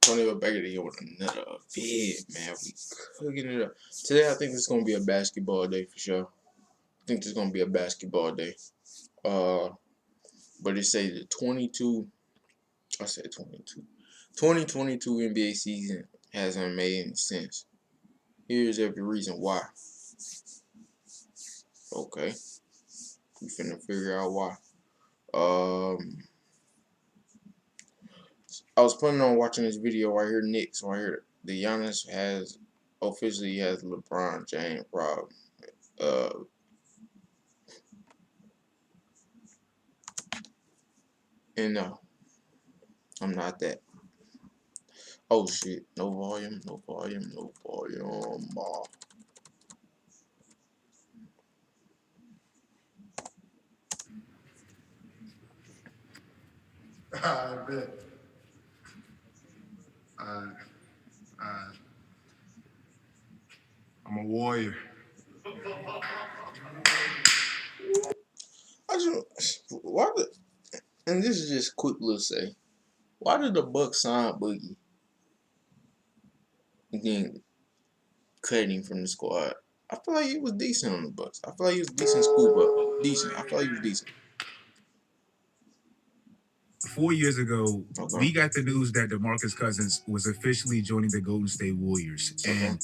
Antonio back again with another vid, man. We cooking it up. Today I think it's gonna be a basketball day for sure. I think it's gonna be a basketball day. But it says the 2022 NBA season hasn't made any sense. Here's every reason why. Okay. We finna figure out why. I was planning on watching this video right here, Knicks, right here. The Giannis has officially has LeBron James problem. And no, I'm not that. Oh shit! No volume. I bet. I'm a warrior. And this is just quick little say. Why did the Bucks sign Boogie and then cut him from the squad? I feel like he was decent on the Bucks. I feel like he was decent scoop up. Decent. I feel like he was decent. 4 years ago, we got the news that DeMarcus Cousins was officially joining the Golden State Warriors. And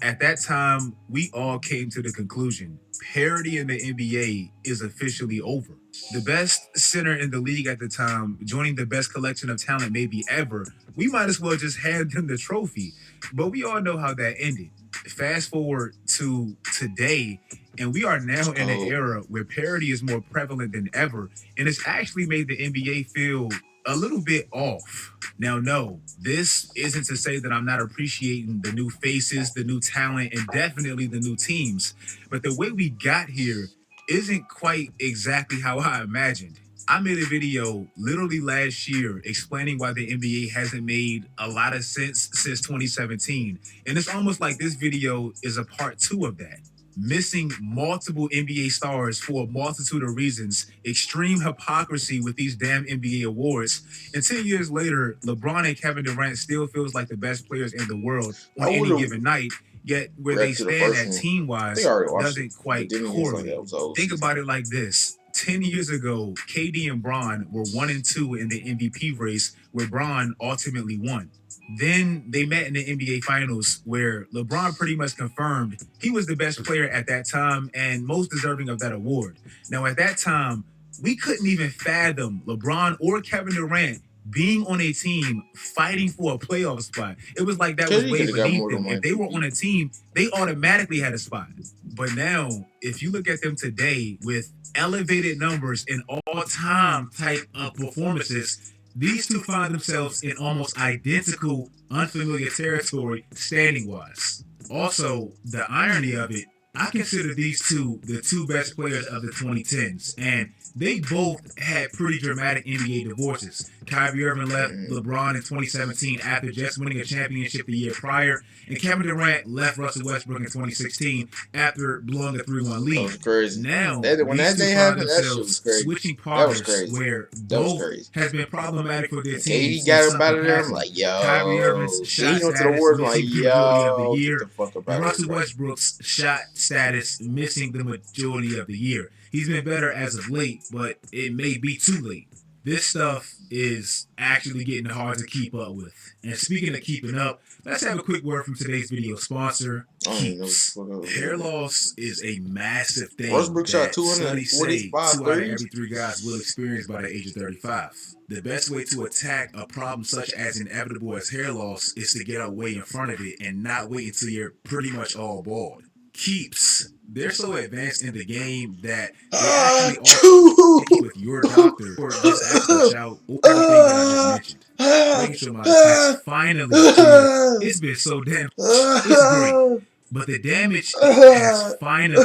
at that time, we all came to the conclusion, parity in the NBA is officially over. The best center in the league at the time, joining the best collection of talent maybe ever, we might as well just hand him the trophy. But we all know how that ended. Fast forward to today, and we are now in an era where parity is more prevalent than ever, and it's actually made the NBA feel a little bit off. Now, no, this isn't to say that I'm not appreciating the new faces, the new talent, and definitely the new teams, but the way we got here isn't quite exactly how I imagined. I made a video literally last year explaining why the NBA hasn't made a lot of sense since 2017, and it's almost like this video is a part 2 of that. Missing multiple NBA stars for a multitude of reasons, extreme hypocrisy with these damn NBA awards, and 10 years later, LeBron and Kevin Durant still feels like the best players in the world on any given night, yet where they stand at team-wise doesn't quite correlate. Think about it like this. 10 years ago, KD and Bron were 1 and 2 in the MVP race, where Bron ultimately won. Then they met in the NBA Finals, where LeBron pretty much confirmed he was the best player at that time and most deserving of that award. Now, at that time, we couldn't even fathom LeBron or Kevin Durant being on a team fighting for a playoff spot. It was like that was way beneath them. If they were on a team, they automatically had a spot. But now, if you look at them today with elevated numbers in all-time type of performances, these two find themselves in almost identical, unfamiliar territory standing-wise. Also, the irony of it, I consider these two the two best players of the 2010s, and they both had pretty dramatic NBA divorces. Kyrie Irving left LeBron in 2017 after just winning a championship the year prior, and Kevin Durant left Russell Westbrook in 2016 after blowing a 3-1 lead. That was crazy. Now, when these that two thing find happened, that shit was themselves crazy. switching That was partners crazy. where That was both crazy. has been problematic for their team. KD got up out of there. I'm like, yo. Kyrie Irving's shot He went to the status awards. I'm like, missing the majority of the yo, year, get the fuck up out and of Russell here, bro. Westbrook's shot status missing the majority of the year. He's been better as of late, but it may be too late. This stuff is actually getting hard to keep up with. And speaking of keeping up, let's have a quick word from today's video sponsor, Keeps. Hair loss is a massive thing Westbrook shot that studies say 2 245 out of every threes. 3 guys will experience by the age of 35. The best way to attack a problem such as inevitable as hair loss is to get away in front of it and not wait until you're pretty much all bald. Keeps. They're so advanced in the game that they actually offer with your doctor for this extra shout or everything that I just mentioned. Making sure my attacks finally clear. It's been so damn. It's great. But the damage has finally.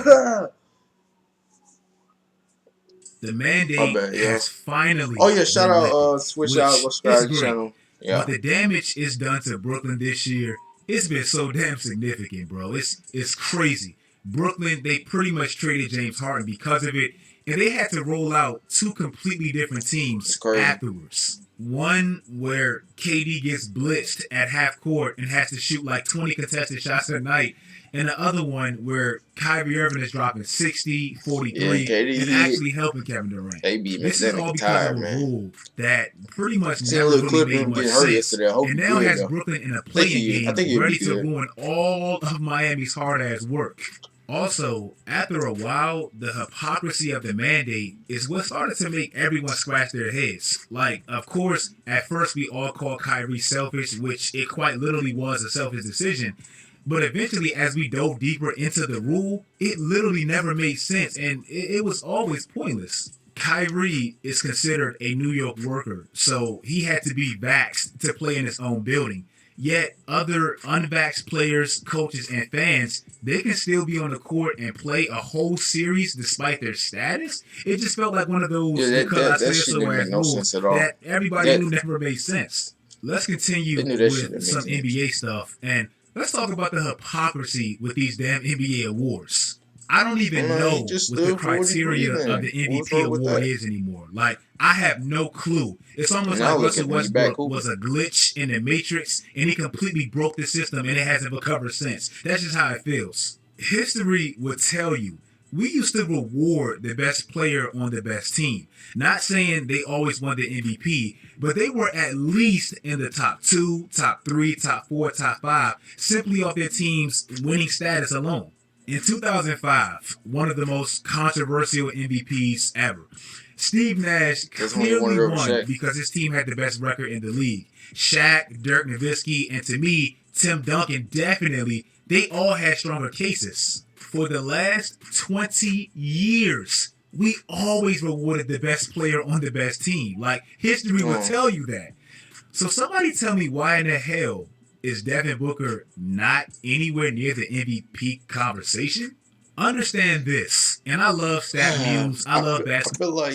The mandate has finally. Oh yeah, shout out lifted, Switch Out, subscribe to the channel. Yeah. But the damage is done to Brooklyn this year. It's been so damn significant, bro. It's crazy. Brooklyn, they pretty much traded James Harden because of it. and they had to roll out two completely different It's teams crazy. afterwards. One where KD gets blitzed at half court and has to shoot like 20 contested shots a night, and the other one where Kyrie Irving is dropping 60, 43, KD, and actually helping Kevin Durant. they be This is all because tired, of a man. rule that pretty much Seen a never little clip really of made him much getting hurt sense, yesterday. I hope and he now good, has though. Brooklyn in a I playing think game ready he'll to be good. ruin all of Miami's hard-ass work. Also, after a while, the hypocrisy of the mandate is what started to make everyone scratch their heads. Like, of course, at first we all called Kyrie selfish, which it quite literally was a selfish decision. But eventually, as we dove deeper into the rule, it literally never made sense, and it was always pointless. Kyrie is considered a New York worker, so he had to be vaxxed to play in his own building. Yet other unvaxxed players, coaches, and fans, they can still be on the court and play a whole series despite their status. It just felt like one of those That shit didn't make no sense at all. that everybody knew never made sense. Let's continue They knew that shit with didn't some make sense. NBA stuff, and let's talk about the hypocrisy with these damn NBA awards. I don't even Man, know he just what the stood for what he criteria believed in. of the What's MVP wrong with award that? is anymore. Like, I have no clue. It's almost Now like look Russell at when he back Westbrook was a glitch in the Matrix, and he completely broke the system, and it hasn't recovered since. That's just how it feels. History would tell you we used to reward the best player on the best team. Not saying they always won the MVP, but they were at least in the top 2, top 3, top 4, top 5, simply off their team's winning status alone. In 2005, one of the most controversial MVPs ever, Steve Nash That's when he clearly won it over won Shaq. because his team had the best record in the league. Shaq, Dirk Nowitzki, and to me, Tim Duncan definitely, they all had stronger cases. For the last 20 years, we always rewarded the best player on the best team. Like, history will tell you that. So somebody tell me why in the hell is Devin Booker not anywhere near the MVP conversation? Understand this, and I love stat views. I love basketball. I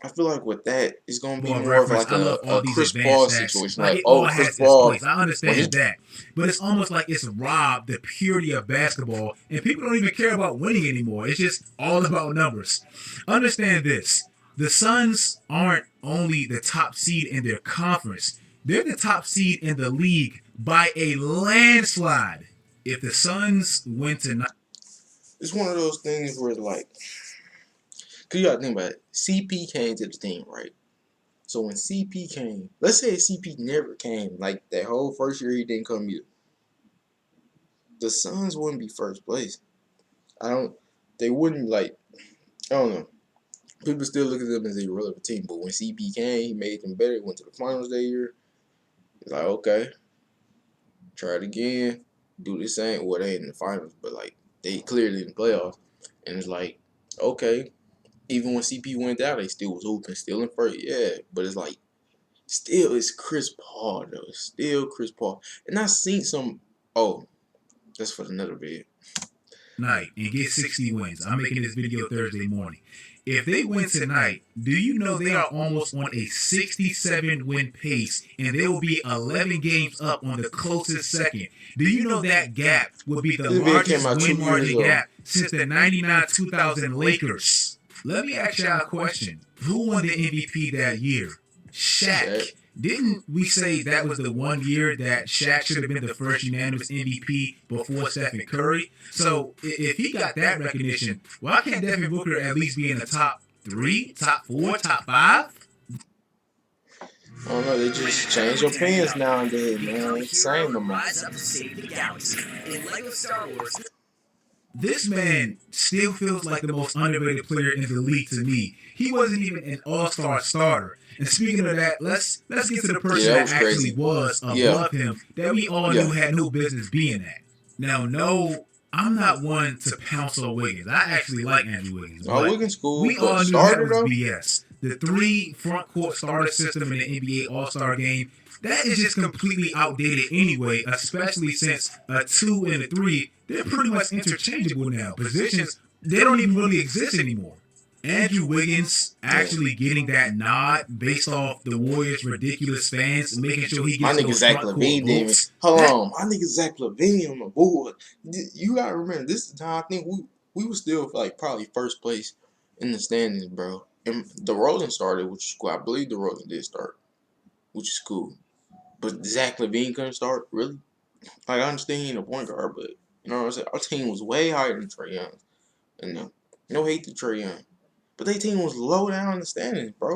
feel like with that, it's gonna be Ball more of reference. like I love all a these Chris advanced Paul stats. situation. Like, Like, it all oh, has Chris its Paul. place. I understand that, but it's almost like it's robbed the purity of basketball, and people don't even care about winning anymore. It's just all about numbers. Understand this: the Suns aren't only the top seed in their conference; they're the top seed in the league by a landslide. If the Suns win tonight, It's one of those things where it's like, cause you gotta think about it. CP came to the team, right? So when CP came, let's say CP never came, like that whole first year he didn't come either. The Suns wouldn't be first place. They wouldn't I don't know. People still look at them as a irrelevant team, but when CP came, he made them better. Went to the finals that year. It's like, okay, try it again, do the same. Well, they ain't in the finals, but like they clearly in the playoffs, and it's like, okay. Even when CP went out, they still was hooping, still in first. Yeah, but it's like, still it's Chris Paul though. It's still Chris Paul, and I seen some. Oh, that's for another vid. and get 60 wins. I'm making this video Thursday morning. If they win tonight, do you know they are almost on a 67 win pace, and they will be 11 games up on the closest second? Do you know that gap will be the This video largest came out 2 win margin years ago. gap since the 99-2000 Lakers? Let me ask y'all a question. Who won the MVP that year? Shaq. Didn't we say that was the one year that Shaq should have been the first unanimous MVP before Stephen Curry? So if he got that recognition, why can't Devin Booker at least be in the top 3, top 4, top 5? I don't know. They just change opinions now and then, man. It's the same no more. Rise up to save the galaxy in LEGO Star Wars. This man still feels like the most underrated player in the league to me. He wasn't even an all-star starter. And speaking of that, let's get to the person that that was actually crazy. was above him that we all knew had no business being at. Now, no, I'm not one to pounce on Wiggins. I actually like Andrew Wiggins. Oh, but Wiggins cool. we all But knew that starter was though. BS. The 3 front court starter system in the NBA All-Star game, that is just completely outdated anyway, especially since a 2 and a 3, they're pretty much interchangeable now. Positions, they don't even really exist anymore. Andrew Wiggins actually getting that nod based off the Warriors' ridiculous fans, making sure he My gets nigga those Zach front court LaVine didn't even. votes. Hold on, my nigga Zach LaVine on the board. You gotta remember, this is the time I think we were still like probably first place in the standings, bro. And DeRozan started, which is cool. I believe DeRozan did start, which is cool. But Zach LaVine couldn't start, really? Like, I understand he ain't a point guard, but you know what I'm saying? Our team was way higher than Trae Young. And no hate to Trae Young. But their team was low down in the standings, bro.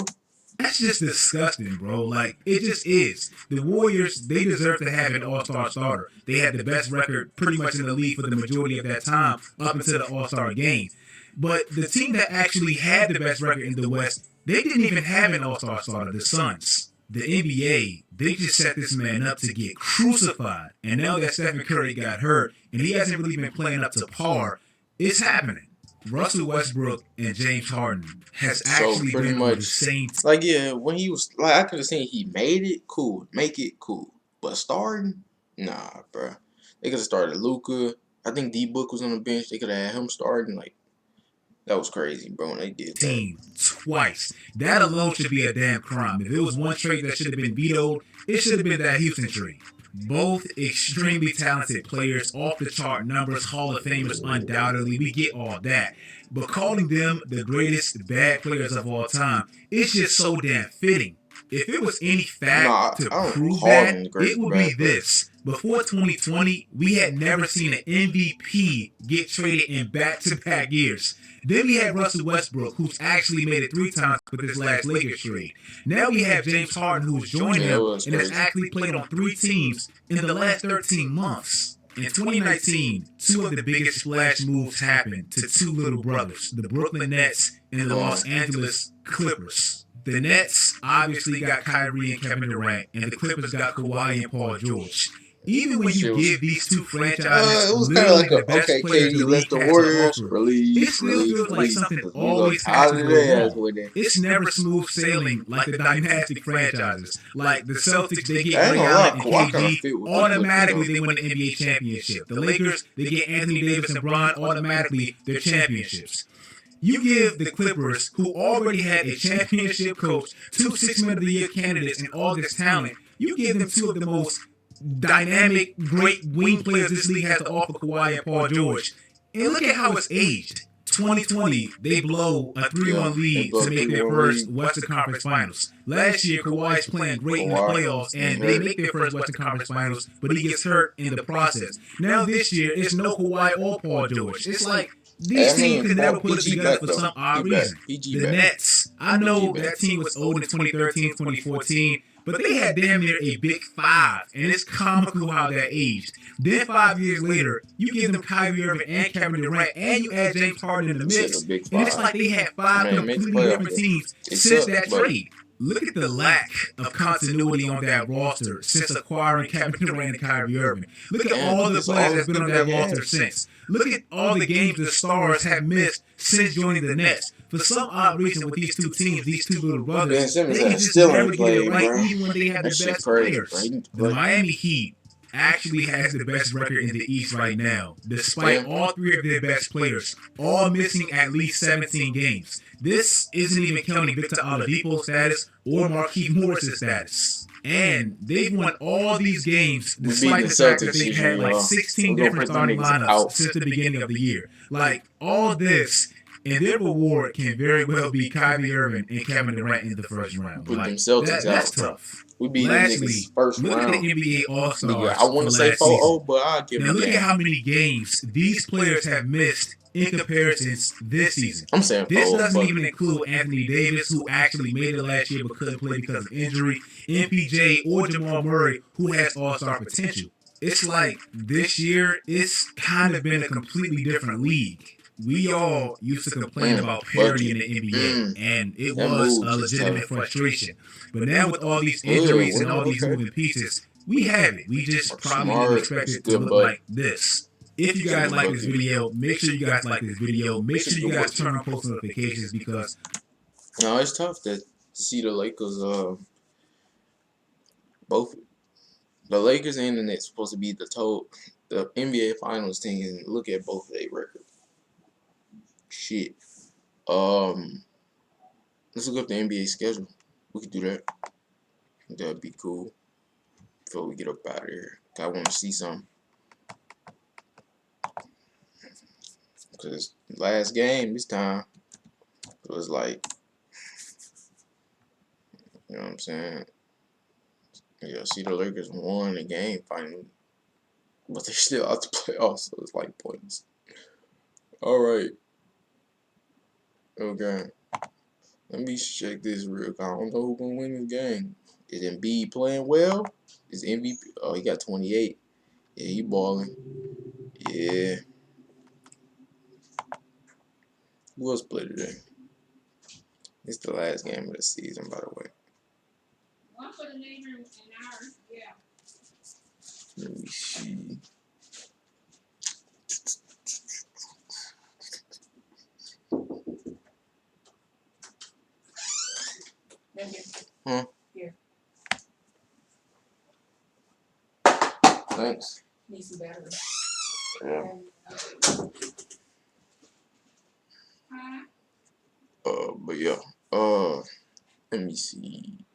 That's just disgusting, bro. Like, it just is. The Warriors, they deserve to have an all-star starter. They had the best record pretty much in the league for the majority of that time up until the all-star game. But the team that actually had the best record in the West, they didn't even have an all-star starter, the Suns. The NBA, they just set this man up to get crucified. And now that Stephen Curry got hurt, and he hasn't really been playing up to par, it's happening. Russell Westbrook and James Harden has actually pretty been much on the same. Like, yeah, when he was like, I could have seen he made it cool, make it cool, but starting, nah, bro. They could have started Luka. I think D Book was on the bench. They could have had him starting. Like, that was crazy, bro. When they did that. Team twice. That alone should be a damn crime. If it was one trade that should have been vetoed, it should have been that Houston trade. Both extremely talented players, off the chart numbers, Hall of Famers undoubtedly. We get all that. But calling them the greatest bad players of all time, it's just so damn fitting. If it was any fact to prove that, it would be this. Before 2020, we had never seen an MVP get traded in back-to-back years. Then we had Russell Westbrook, who's actually made it 3 times with his last Lakers trade. Now we have James Harden, who's joined him and has actually played on 3 teams in the last 13 months. In 2019, 2 of the biggest splash moves happened to 2 little brothers, the Brooklyn Nets and the Los Angeles Clippers. The Nets obviously got Kyrie and Kevin Durant, and the Clippers got Kawhi and Paul George. Even when you give these 2 franchises it was kind of like the best players the league the has Warriors to offer, release, it still feels like something We always go has to out of go their ass wrong. with it. It's never smooth sailing like the dynastic franchises. Like the Celtics, they I get ain't Ray gonna Allen lie, and Kawhi kinda KD, fit with automatically they win the NBA championship. The Lakers, they get Anthony Davis and Bron, automatically their championships. You give the Clippers, who already had a championship coach, 2 Six-Man of the Year candidates, and all this talent, you give them 2 of the most dynamic, great wing players this league has to offer, Kawhi and Paul George. And look at how it's aged. 2020, they blow a 3-1 lead to make their first Western Conference Finals. Last year, Kawhi's playing great in the playoffs, and they make their first Western Conference Finals, but he gets hurt in the process. Now this year, it's no Kawhi or Paul George. It's like these teams could never put it together for some odd reason. The Nets, I know that team was old in 2013, 2014, but they had damn near a big 5, and it's comical how that aged. Then 5 years later, you give them Kyrie Irving and Kevin Durant, and you add James Harden in the mix, and it's like they had 5 completely different teams since that trade. Look at the lack of continuity on that roster since acquiring Kevin Durant and Kyrie Irving. Look at all the players that's been on that roster since. Look at all the games the stars have missed since joining the Nets. For some odd reason with these 2 teams, these 2 little brothers, they can just never get it right even when they have the best players. The Miami Heat actually has the best record in the East right now, despite all 3 of their best players, all missing at least 17 games. This isn't even counting Victor Oladipo's status or Markieff Morris' status. And they've won all these games despite the fact that they've had like 16 different starting lineups since the beginning of the year. Like, all this, and their reward can very well be Kyrie Irving and Kevin Durant in the first round. Put like, them Celtics that's out. tough. We beat them Lastly, niggas first look round. at the NBA All-Stars. I want to say 4-0, but I'll give now them look that. at how many games these players have missed in comparisons this season. I'm saying This 4-0, doesn't but even include Anthony Davis, who actually made it last year but couldn't play because of injury, MPJ, or Jamal Murray, who has all-star potential. It's like this year, it's kind of been a completely different league. We all used to complain about parity in the NBA, and it was a legitimate frustration. But now with all these injuries and all these moving pieces, we have it. We just probably didn't expect it to look like this. If you guys like this video, make sure you guys like this video. Make sure you guys turn on post notifications because no, it's tough to see the Lakers. Both the Lakers and the Nets supposed to be the NBA Finals team, and look at both of their records. Shit. Let's look up the NBA schedule. We could do that. That'd be cool. Before we get up out of here, I want to see something. Cause last game this time, So it's like, you know what I'm saying? Yeah, see, the Lakers won the game finally, but they're still out the playoffs, so it's like points. All right. Okay. Let me check this real quick. I don't know who's gonna win this game. Is Embiid playing well? Is MVP? Oh, he got 28. Yeah, he balling. Yeah. Who else played today? It's the last game of the season, by the way. One for the neighbor and ours, yeah. Let me see. Huh? Here. Thanks. Need some battery. Yeah. But yeah. Let me see.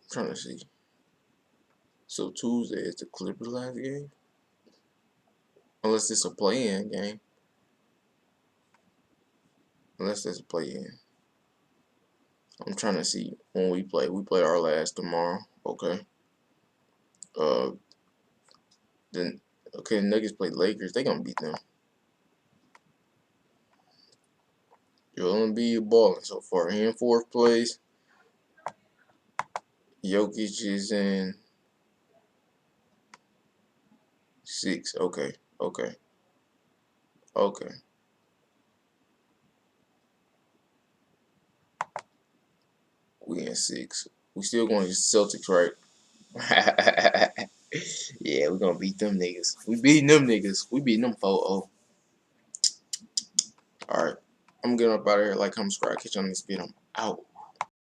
I'm trying to see. So Tuesday is the Clippers last game? Unless it's a play-in game. Unless it's a play-in. I'm trying to see when we play. We play our last tomorrow. Okay. Then okay, Nuggets play Lakers. They gonna beat them. Joel Embiid balling so far. He in 4th place. Jokic is in 6. Okay. Okay. Okay. We in 6. We still going to Celtics, right? Yeah, we gonna beat them niggas. We beating them niggas. We beating them 4-0. Alright. I'm getting up out of here. Like, comment, subscribe. Catch you on this video. I'm out.